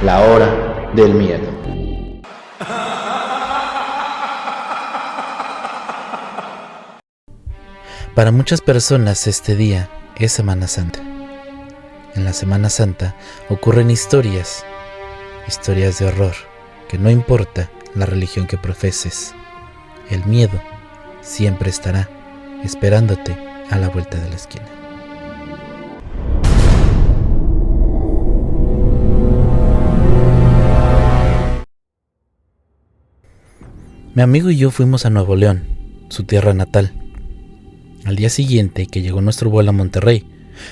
la hora del miedo. Para muchas personas este día es Semana Santa. En la Semana Santa ocurren historias de horror, que no importa la religión que profeses, el miedo siempre estará esperándote a la vuelta de la esquina. Mi amigo y yo fuimos a Nuevo León, su tierra natal. Al día siguiente que llegó nuestro vuelo a Monterrey,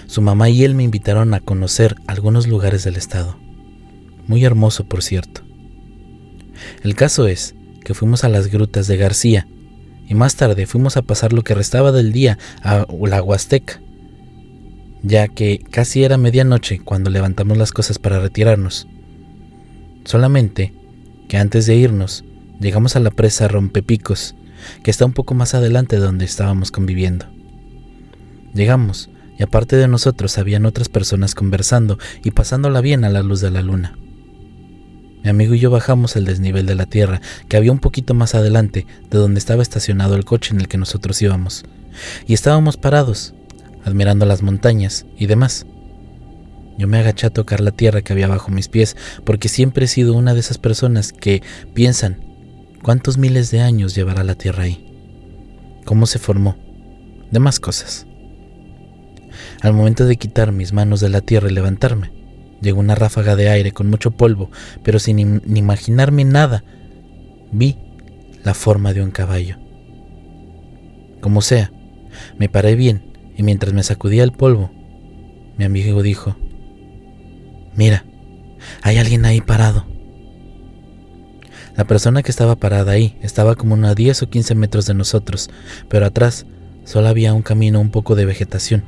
su mamá y él me invitaron a conocer algunos lugares del estado. Muy hermoso, por cierto. El caso es que fuimos a las grutas de García y más tarde fuimos a pasar lo que restaba del día a la Huasteca, ya que casi era medianoche cuando levantamos las cosas para retirarnos. Solamente que antes de irnos, llegamos a la presa Rompepicos, que está un poco más adelante de donde estábamos conviviendo. Llegamos, y aparte de nosotros habían otras personas conversando y pasándola bien a la luz de la luna. Mi amigo y yo bajamos el desnivel de la tierra, que había un poquito más adelante de donde estaba estacionado el coche en el que nosotros íbamos, y estábamos parados, admirando las montañas y demás. Yo me agaché a tocar la tierra que había bajo mis pies, porque siempre he sido una de esas personas que piensan ¿cuántos miles de años llevará la tierra ahí? ¿Cómo se formó? Demás cosas. Al momento de quitar mis manos de la tierra y levantarme, llegó una ráfaga de aire con mucho polvo, pero sin imaginarme nada, vi la forma de un caballo. Como sea, me paré bien y mientras me sacudía el polvo, mi amigo dijo: «Mira, hay alguien ahí parado». La persona que estaba parada ahí estaba como a 10 o 15 metros de nosotros, pero atrás solo había un camino, un poco de vegetación.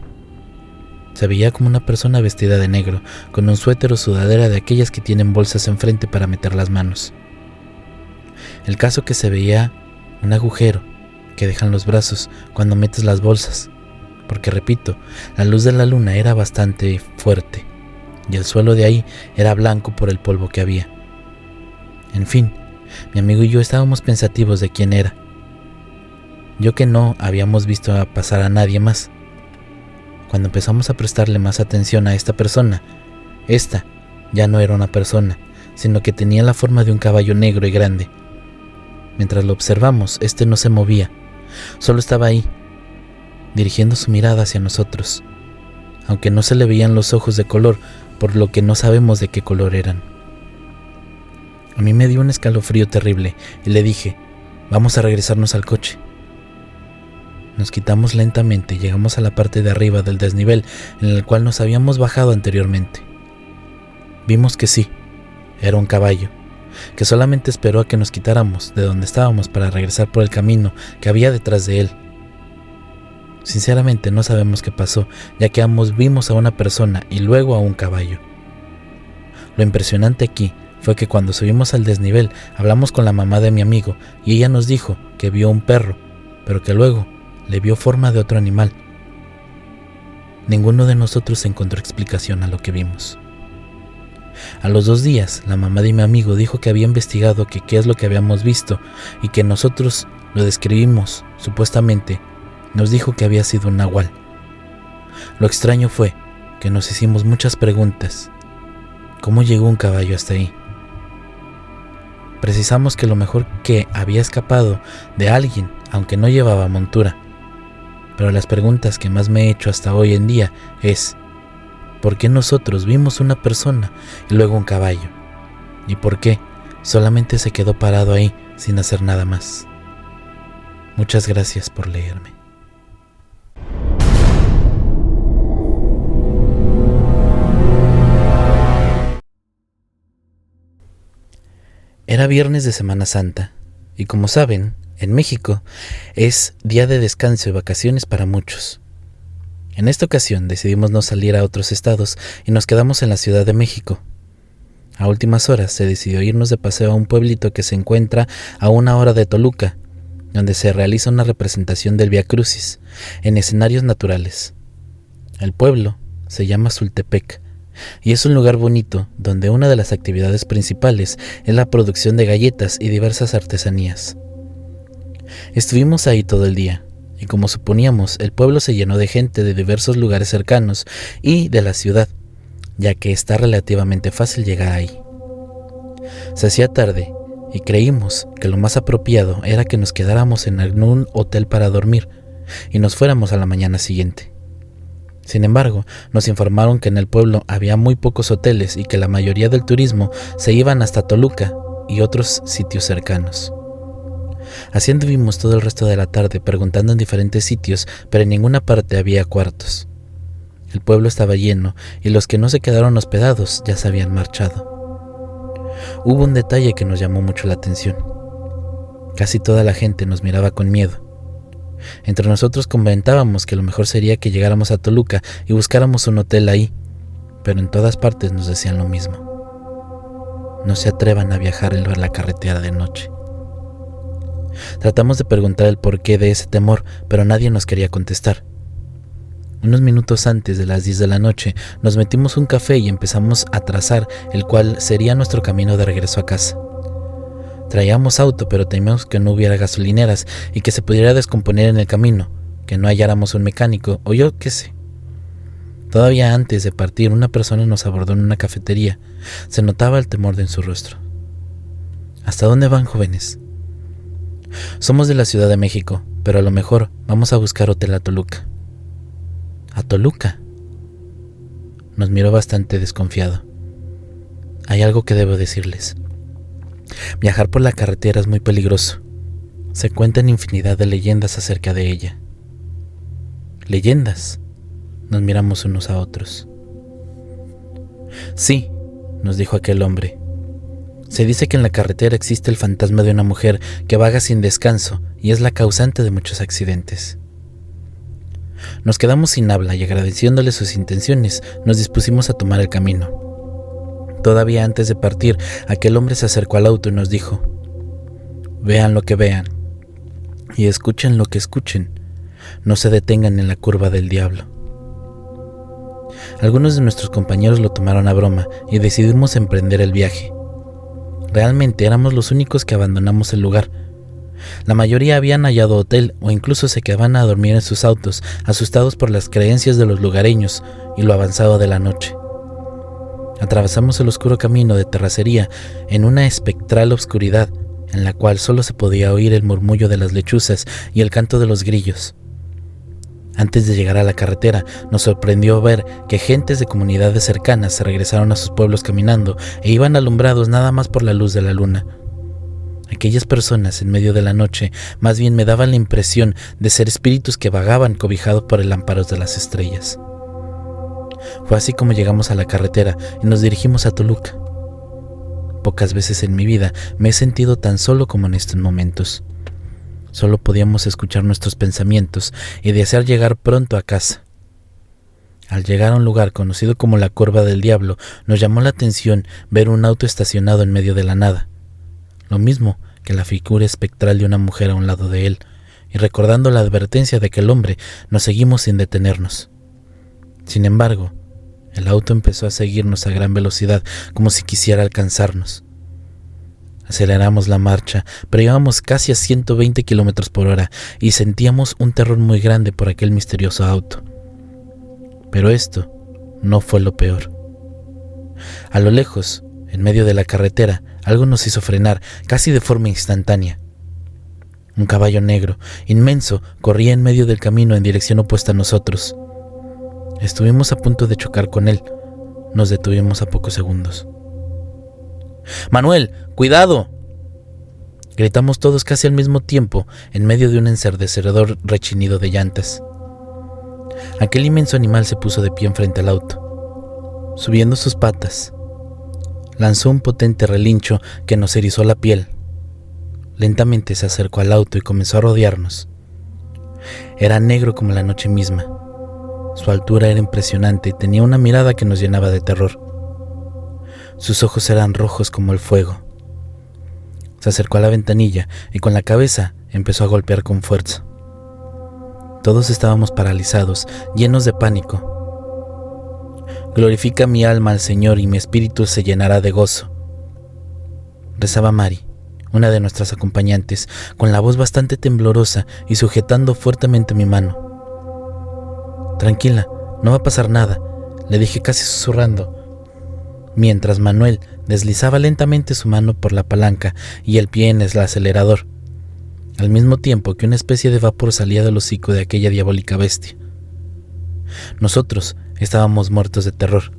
Se veía como una persona vestida de negro, con un suéter o sudadera de aquellas que tienen bolsas enfrente para meter las manos. El caso que se veía un agujero que dejan los brazos cuando metes las bolsas, porque repito, la luz de la luna era bastante fuerte, y el suelo de ahí era blanco por el polvo que había. En fin, mi amigo y yo estábamos pensativos de quién era. Yo que no habíamos visto pasar a nadie más. Cuando empezamos a prestarle más atención a esta persona, esta ya no era una persona, sino que tenía la forma de un caballo negro y grande. Mientras lo observamos, este no se movía, solo estaba ahí, dirigiendo su mirada hacia nosotros, aunque no se le veían los ojos de color, por lo que no sabemos de qué color eran. A mí me dio un escalofrío terrible y le dije: «Vamos a regresarnos al coche». Nos quitamos lentamente y llegamos a la parte de arriba del desnivel en el cual nos habíamos bajado anteriormente. Vimos que sí, era un caballo, que solamente esperó a que nos quitáramos de donde estábamos para regresar por el camino que había detrás de él. Sinceramente no sabemos qué pasó, ya que ambos vimos a una persona y luego a un caballo. Lo impresionante aquí fue que cuando subimos al desnivel hablamos con la mamá de mi amigo y ella nos dijo que vio un perro, pero que luego le vio forma de otro animal. Ninguno de nosotros encontró explicación a lo que vimos. A los 2 días, la mamá de mi amigo dijo que había investigado qué es lo que habíamos visto y que nosotros lo describimos, supuestamente, nos dijo que había sido un nahual. Lo extraño fue que nos hicimos muchas preguntas. ¿Cómo llegó un caballo hasta ahí? Precisamos que lo mejor que había escapado de alguien, aunque no llevaba montura. Pero las preguntas que más me he hecho hasta hoy en día es: ¿por qué nosotros vimos una persona y luego un caballo? ¿Y por qué solamente se quedó parado ahí sin hacer nada más? Muchas gracias por leerme. Era viernes de Semana Santa, y como saben, en México es día de descanso y vacaciones para muchos. En esta ocasión decidimos no salir a otros estados y nos quedamos en la Ciudad de México. A últimas horas se decidió irnos de paseo a un pueblito que se encuentra a 1 hora de Toluca, donde se realiza una representación del Vía Crucis en escenarios naturales. El pueblo se llama Sultepec, y es un lugar bonito donde una de las actividades principales es la producción de galletas y diversas artesanías. Estuvimos ahí todo el día, y como suponíamos, el pueblo se llenó de gente de diversos lugares cercanos y de la ciudad, ya que está relativamente fácil llegar ahí. Se hacía tarde y creímos que lo más apropiado era que nos quedáramos en algún hotel para dormir y nos fuéramos a la mañana siguiente. Sin embargo, nos informaron que en el pueblo había muy pocos hoteles y que la mayoría del turismo se iban hasta Toluca y otros sitios cercanos. Así anduvimos todo el resto de la tarde preguntando en diferentes sitios, pero en ninguna parte había cuartos. El pueblo estaba lleno y los que no se quedaron hospedados ya se habían marchado. Hubo un detalle que nos llamó mucho la atención. Casi toda la gente nos miraba con miedo. Entre nosotros comentábamos que lo mejor sería que llegáramos a Toluca y buscáramos un hotel ahí, pero en todas partes nos decían lo mismo. No se atrevan a viajar en la carretera de noche. Tratamos de preguntar el porqué de ese temor, pero nadie nos quería contestar. Unos minutos antes de las 10 de la noche, nos metimos un café y empezamos a trazar el cual sería nuestro camino de regreso a casa. Traíamos auto, pero temíamos que no hubiera gasolineras y que se pudiera descomponer en el camino, que no halláramos un mecánico o yo qué sé. Todavía antes de partir, una persona nos abordó en una cafetería. Se notaba el temor en su rostro. ¿Hasta dónde van, jóvenes? Somos de la Ciudad de México, pero a lo mejor vamos a buscar hotel a Toluca. ¿A Toluca? Nos miró bastante desconfiado. Hay algo que debo decirles. Viajar por la carretera es muy peligroso. Se cuentan infinidad de leyendas acerca de ella. ¿Leyendas? Nos miramos unos a otros. Sí, nos dijo aquel hombre. Se dice que en la carretera existe el fantasma de una mujer que vaga sin descanso y es la causante de muchos accidentes. Nos quedamos sin habla y agradeciéndole sus intenciones, nos dispusimos a tomar el camino. Todavía antes de partir, aquel hombre se acercó al auto y nos dijo: vean lo que vean y escuchen lo que escuchen, no se detengan en la curva del diablo. Algunos de nuestros compañeros lo tomaron a broma y decidimos emprender el viaje. Realmente éramos los únicos que abandonamos el lugar. La mayoría habían hallado hotel o incluso se quedaban a dormir en sus autos, asustados por las creencias de los lugareños y lo avanzado de la noche. Atravesamos el oscuro camino de terracería en una espectral oscuridad en la cual solo se podía oír el murmullo de las lechuzas y el canto de los grillos. Antes de llegar a la carretera, nos sorprendió ver que gentes de comunidades cercanas se regresaron a sus pueblos caminando e iban alumbrados nada más por la luz de la luna. Aquellas personas en medio de la noche más bien me daban la impresión de ser espíritus que vagaban cobijados por el amparo de las estrellas. Fue así como llegamos a la carretera y nos dirigimos a Toluca. Pocas veces en mi vida me he sentido tan solo como en estos momentos. Solo podíamos escuchar nuestros pensamientos y desear llegar pronto a casa. Al llegar a un lugar conocido como la Curva del Diablo, nos llamó la atención ver un auto estacionado en medio de la nada, lo mismo que la figura espectral de una mujer a un lado de él, y recordando la advertencia de aquel hombre, nos seguimos sin detenernos. Sin embargo, el auto empezó a seguirnos a gran velocidad, como si quisiera alcanzarnos. Aceleramos la marcha, pero íbamos casi a 120 kilómetros por hora y sentíamos un terror muy grande por aquel misterioso auto. Pero esto no fue lo peor. A lo lejos, en medio de la carretera, algo nos hizo frenar, casi de forma instantánea. Un caballo negro, inmenso, corría en medio del camino en dirección opuesta a nosotros. Estuvimos a punto de chocar con él. Nos detuvimos a pocos segundos. ¡Manuel, cuidado!, gritamos todos casi al mismo tiempo en medio de un ensordecedor rechinido de llantas. Aquel inmenso animal se puso de pie enfrente al auto. Subiendo sus patas, lanzó un potente relincho que nos erizó la piel. Lentamente se acercó al auto y comenzó a rodearnos. Era negro como la noche misma. Su altura era impresionante y tenía una mirada que nos llenaba de terror. Sus ojos eran rojos como el fuego. Se acercó a la ventanilla y con la cabeza empezó a golpear con fuerza. Todos estábamos paralizados, llenos de pánico. Glorifica mi alma al Señor y mi espíritu se llenará de gozo. Rezaba Mari, una de nuestras acompañantes, con la voz bastante temblorosa y sujetando fuertemente mi mano. Tranquila, no va a pasar nada, le dije casi susurrando, mientras Manuel deslizaba lentamente su mano por la palanca y el pie en el acelerador, al mismo tiempo que una especie de vapor salía del hocico de aquella diabólica bestia. Nosotros estábamos muertos de terror.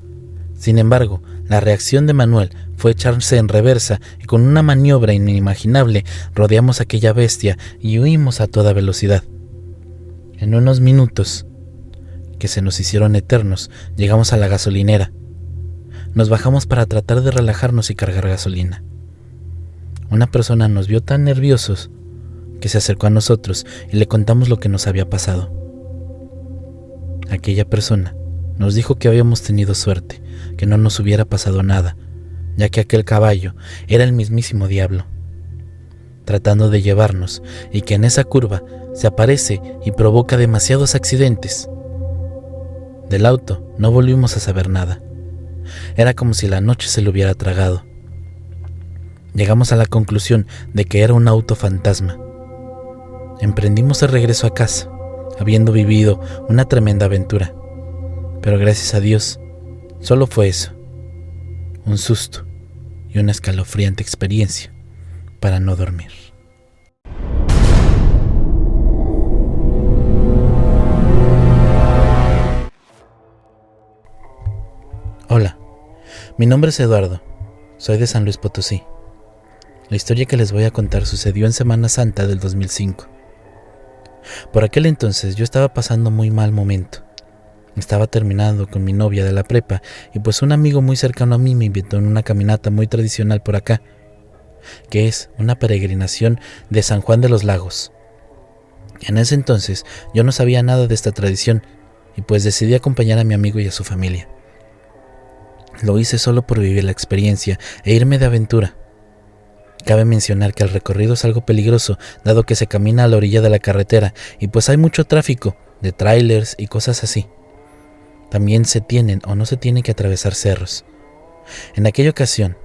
Sin embargo, la reacción de Manuel fue echarse en reversa y con una maniobra inimaginable rodeamos a aquella bestia y huimos a toda velocidad. En unos minutos, que se nos hicieron eternos, llegamos a la gasolinera. Nos bajamos para tratar de relajarnos y cargar gasolina. Una persona nos vio tan nerviosos que se acercó a nosotros y le contamos lo que nos había pasado. Aquella persona nos dijo que habíamos tenido suerte, que no nos hubiera pasado nada, ya que aquel caballo era el mismísimo diablo, tratando de llevarnos, y que en esa curva se aparece y provoca demasiados accidentes. Del auto no volvimos a saber nada. Era como si la noche se lo hubiera tragado. Llegamos a la conclusión de que era un auto fantasma. Emprendimos el regreso a casa, habiendo vivido una tremenda aventura. Pero gracias a Dios, solo fue eso, un susto y una escalofriante experiencia para no dormir. Hola, mi nombre es Eduardo, soy de San Luis Potosí. La historia que les voy a contar sucedió en Semana Santa del 2005. Por aquel entonces yo estaba pasando muy mal momento. Estaba terminando con mi novia de la prepa y pues un amigo muy cercano a mí me invitó en una caminata muy tradicional por acá, que es una peregrinación de San Juan de los Lagos. En ese entonces yo no sabía nada de esta tradición y pues decidí acompañar a mi amigo y a su familia. Lo hice solo por vivir la experiencia e irme de aventura. Cabe mencionar que el recorrido es algo peligroso, dado que se camina a la orilla de la carretera y pues hay mucho tráfico de tráilers y cosas así. También se tienen o no se tienen que atravesar cerros. En aquella ocasión,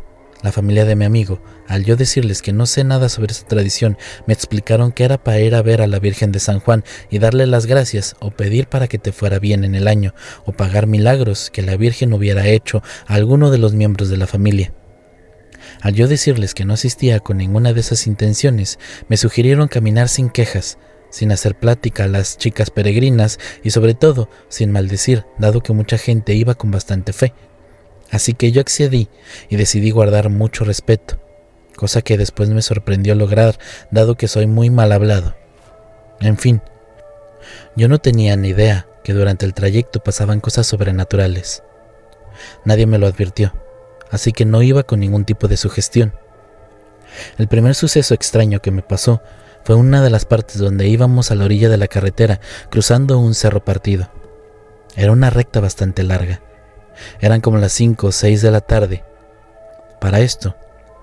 la familia de mi amigo, al yo decirles que no sé nada sobre esta tradición, me explicaron que era para ir a ver a la Virgen de San Juan y darle las gracias o pedir para que te fuera bien en el año o pagar milagros que la Virgen hubiera hecho a alguno de los miembros de la familia. Al yo decirles que no asistía con ninguna de esas intenciones, me sugirieron caminar sin quejas, sin hacer plática a las chicas peregrinas y sobre todo sin maldecir, dado que mucha gente iba con bastante fe. Así que yo accedí y decidí guardar mucho respeto, cosa que después me sorprendió lograr, dado que soy muy mal hablado. En fin, yo no tenía ni idea que durante el trayecto pasaban cosas sobrenaturales. Nadie me lo advirtió, así que no iba con ningún tipo de sugestión. El primer suceso extraño que me pasó fue una de las partes donde íbamos a la orilla de la carretera, cruzando un cerro partido. Era una recta bastante larga. Eran como las 5 o 6 de la tarde. Para esto,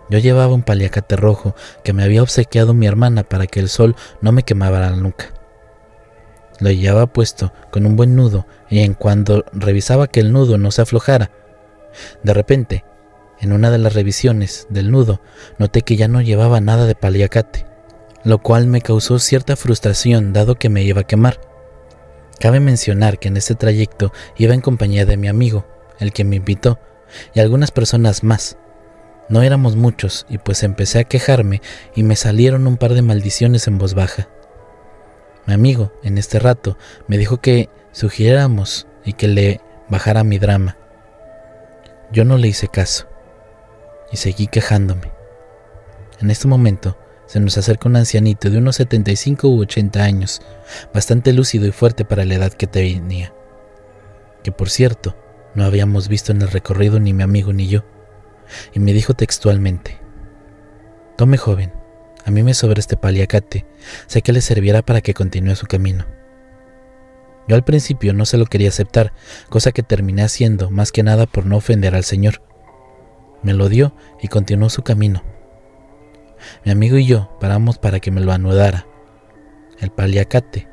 yo llevaba un paliacate rojo que me había obsequiado mi hermana para que el sol no me quemara la nuca. Lo llevaba puesto con un buen nudo y en cuando revisaba que el nudo no se aflojara, de repente, en una de las revisiones del nudo, noté que ya no llevaba nada de paliacate, lo cual me causó cierta frustración dado que me iba a quemar. Cabe mencionar que en este trayecto iba en compañía de mi amigo, el que me invitó, y algunas personas más. No éramos muchos y pues empecé a quejarme y me salieron un par de maldiciones en voz baja. Mi amigo, en este rato, me dijo que sugiriéramos y que le bajara mi drama. Yo no le hice caso y seguí quejándome. En este momento se nos acerca un ancianito de unos 75 u 80 años, bastante lúcido y fuerte para la edad que tenía, que por cierto no habíamos visto en el recorrido ni mi amigo ni yo, y me dijo textualmente: «Tome, joven, a mí me sobra este paliacate, sé que le servirá para que continúe su camino». Yo al principio no se lo quería aceptar, cosa que terminé haciendo más que nada por no ofender al señor. Me lo dio y continuó su camino. Mi amigo y yo paramos para que me lo anudara, el paliacate,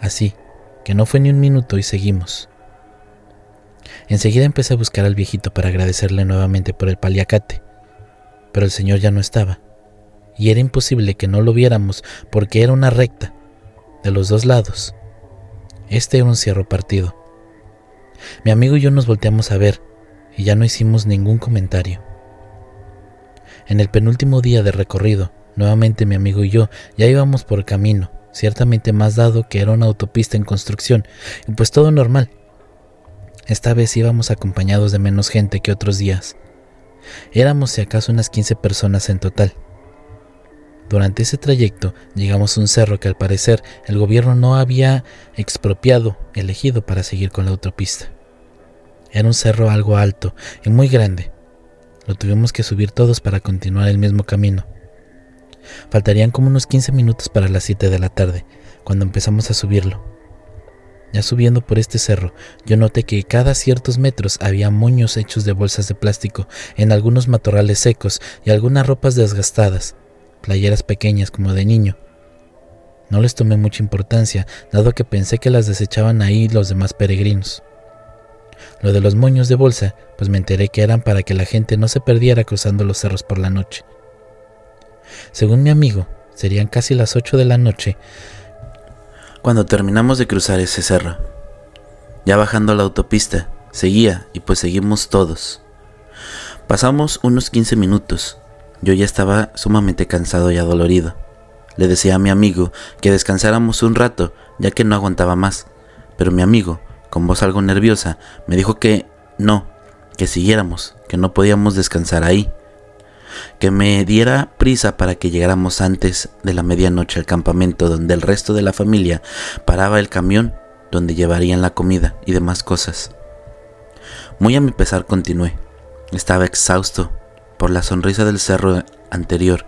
así que no fue ni un minuto y seguimos. Enseguida empecé a buscar al viejito para agradecerle nuevamente por el paliacate, pero el señor ya no estaba, y era imposible que no lo viéramos porque era una recta, de los dos lados. Este era un cerro partido. Mi amigo y yo nos volteamos a ver, y ya no hicimos ningún comentario. En el penúltimo día de recorrido, nuevamente mi amigo y yo ya íbamos por camino, ciertamente más dado que era una autopista en construcción, y pues todo normal. Esta vez íbamos acompañados de menos gente que otros días. Éramos si acaso unas 15 personas en total. Durante ese trayecto llegamos a un cerro que al parecer el gobierno no había elegido para seguir con la autopista. Era un cerro algo alto y muy grande. Lo tuvimos que subir todos para continuar el mismo camino. Faltarían como unos 15 minutos para las 7 de la tarde, cuando empezamos a subirlo. Ya subiendo por este cerro, yo noté que cada ciertos metros había moños hechos de bolsas de plástico en algunos matorrales secos y algunas ropas desgastadas, playeras pequeñas como de niño. No les tomé mucha importancia, dado que pensé que las desechaban ahí los demás peregrinos. Lo de los moños de bolsa, pues me enteré que eran para que la gente no se perdiera cruzando los cerros por la noche. Según mi amigo, serían casi las 8 de la noche cuando terminamos de cruzar ese cerro. Ya bajando la autopista, seguía y pues seguimos todos. Pasamos unos 15 minutos. Yo ya estaba sumamente cansado y adolorido. Le decía a mi amigo que descansáramos un rato, ya que no aguantaba más. Pero mi amigo, con voz algo nerviosa, me dijo que no, que siguiéramos, que no podíamos descansar ahí. Que me diera prisa para que llegáramos antes de la medianoche al campamento donde el resto de la familia paraba el camión donde llevarían la comida y demás cosas. Muy a mi pesar continué. Estaba exhausto por la sonrisa del cerro anterior,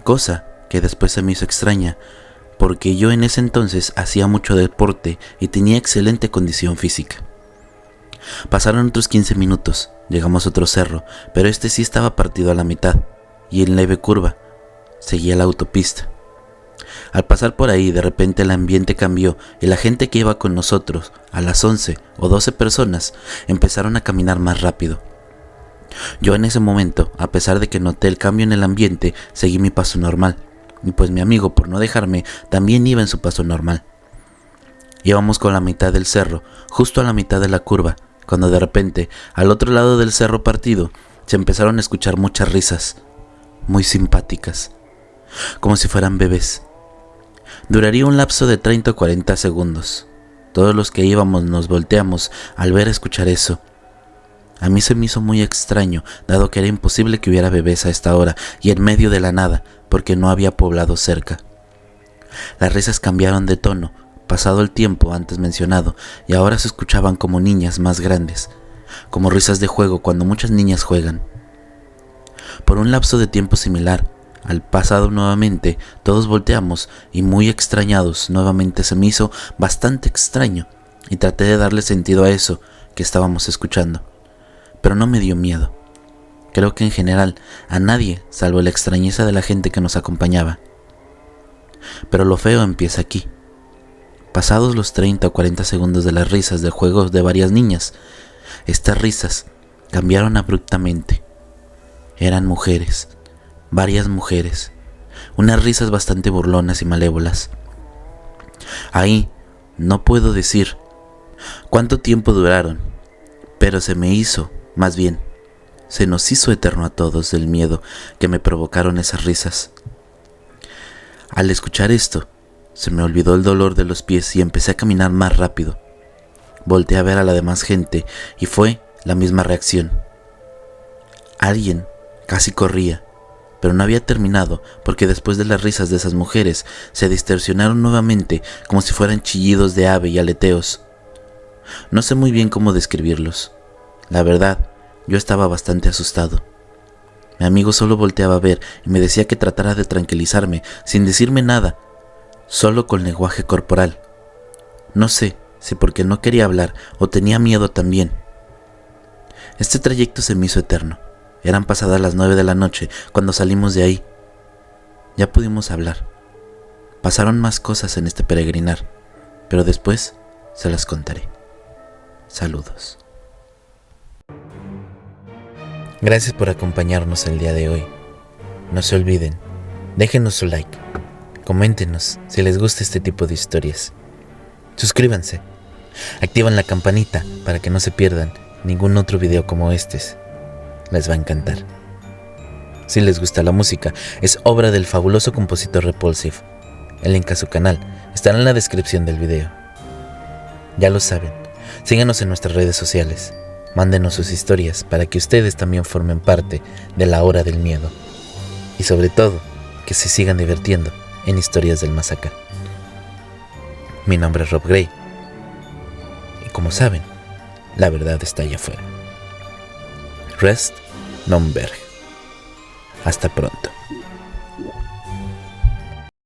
cosa que después se me hizo extraña, porque yo en ese entonces hacía mucho deporte y tenía excelente condición física. Pasaron otros 15 minutos, llegamos a otro cerro, pero este sí estaba partido a la mitad, y en leve curva, seguía la autopista. Al pasar por ahí, de repente el ambiente cambió y la gente que iba con nosotros, a las 11 o 12 personas, empezaron a caminar más rápido. Yo en ese momento, a pesar de que noté el cambio en el ambiente, seguí mi paso normal, y pues mi amigo, por no dejarme, también iba en su paso normal. Íbamos con la mitad del cerro, justo a la mitad de la curva, cuando de repente, al otro lado del cerro partido, se empezaron a escuchar muchas risas, muy simpáticas, como si fueran bebés. Duraría un lapso de 30 o 40 segundos. Todos los que íbamos nos volteamos al ver escuchar eso. A mí se me hizo muy extraño, dado que era imposible que hubiera bebés a esta hora y en medio de la nada, porque no había poblado cerca. Las risas cambiaron de tono, pasado el tiempo antes mencionado, y ahora se escuchaban como niñas más grandes, como risas de juego cuando muchas niñas juegan. Por un lapso de tiempo similar, al pasado nuevamente, todos volteamos y muy extrañados nuevamente se me hizo bastante extraño y traté de darle sentido a eso que estábamos escuchando, pero no me dio miedo. Creo que en general a nadie, salvo la extrañeza de la gente que nos acompañaba. Pero lo feo empieza aquí. Pasados los 30 o 40 segundos de las risas del juego de varias niñas, estas risas cambiaron abruptamente. Eran mujeres, varias mujeres, unas risas bastante burlonas y malévolas. Ahí no puedo decir cuánto tiempo duraron, pero se me hizo, más bien, se nos hizo eterno a todos el miedo que me provocaron esas risas. Al escuchar esto, se me olvidó el dolor de los pies y empecé a caminar más rápido. Volteé a ver a la demás gente y fue la misma reacción. Alguien casi corría, pero no había terminado porque después de las risas de esas mujeres se distorsionaron nuevamente como si fueran chillidos de ave y aleteos. No sé muy bien cómo describirlos. La verdad, yo estaba bastante asustado. Mi amigo solo volteaba a ver y me decía que tratara de tranquilizarme sin decirme nada, solo con lenguaje corporal. No sé si porque no quería hablar o tenía miedo también. Este trayecto se me hizo eterno. Eran pasadas las 9 de la noche cuando salimos de ahí. Ya pudimos hablar. Pasaron más cosas en este peregrinar, pero después se las contaré. Saludos. Gracias por acompañarnos el día de hoy. No se olviden, déjenos su like, coméntenos si les gusta este tipo de historias. Suscríbanse, activan la campanita para que no se pierdan ningún otro video como este. Les va a encantar. Si les gusta la música, es obra del fabuloso compositor Repulsive. El link a su canal estará en la descripción del video. Ya lo saben, síganos en nuestras redes sociales. Mándenos sus historias para que ustedes también formen parte de la hora del miedo. Y sobre todo, que se sigan divirtiendo en Historias del Más Acá. Mi nombre es Rob Gray. Y como saben, la verdad está allá afuera. Rest non verg. Hasta pronto.